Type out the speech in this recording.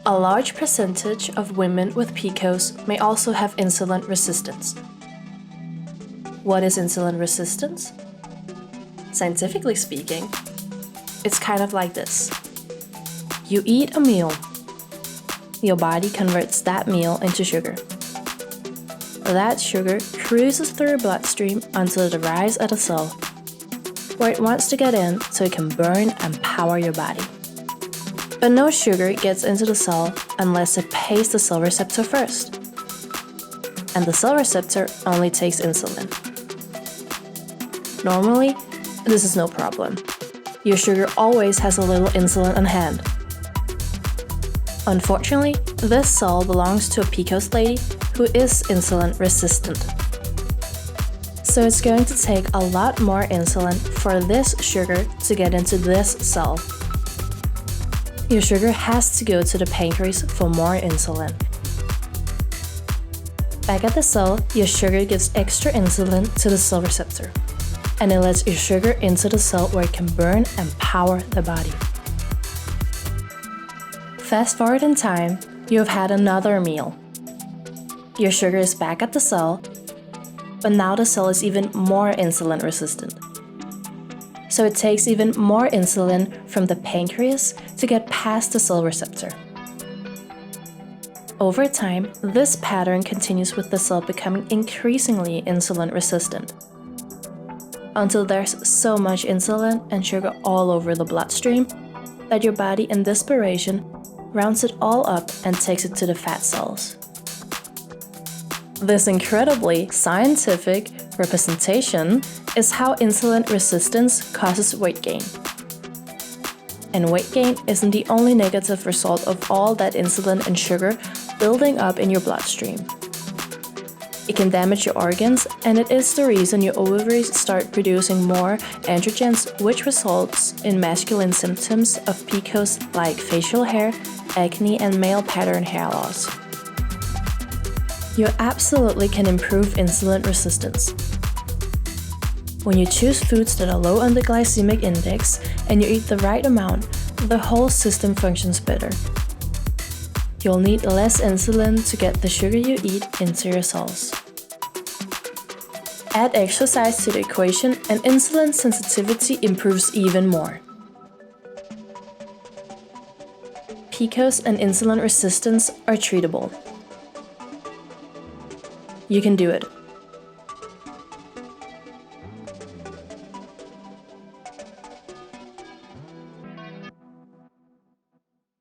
A large percentage of women with PCOS may also have insulin resistance. What is insulin resistance? Scientifically speaking, it's kind of like this. You eat a meal. Your body converts that meal into sugar. That sugar cruises through your bloodstream until it arrives at a cell, where it wants to get in so it can burn and power your body. But no sugar gets into the cell unless it pays the cell receptor first. And the cell receptor only takes insulin. Normally, this is no problem. Your sugar always has a little insulin on hand. Unfortunately, this cell belongs to a PCOS lady who is insulin resistant. So it's going to take a lot more insulin for this sugar to get into this cell. Your sugar has to go to the pancreas for more insulin. Back at the cell, your sugar gives extra insulin to the cell receptor, and it lets your sugar into the cell where it can burn and power the body. Fast forward in time, you have had another meal. Your sugar is back at the cell, but now the cell is even more insulin resistant. So it takes even more insulin from the pancreas to get past the cell receptor. Over time, this pattern continues with the cell becoming increasingly insulin resistant, until there's so much insulin and sugar all over the bloodstream that your body in desperation rounds it all up and takes it to the fat cells. This incredibly scientific representation is how insulin resistance causes weight gain. And weight gain isn't the only negative result of all that insulin and sugar building up in your bloodstream. It can damage your organs, and it is the reason your ovaries start producing more androgens, which results in masculine symptoms of PCOS like facial hair, acne, and male pattern hair loss. You absolutely can improve insulin resistance. When you choose foods that are low on the glycemic index and you eat the right amount, the whole system functions better. You'll need less insulin to get the sugar you eat into your cells. Add exercise to the equation and insulin sensitivity improves even more. PCOS and insulin resistance are treatable. You can do it.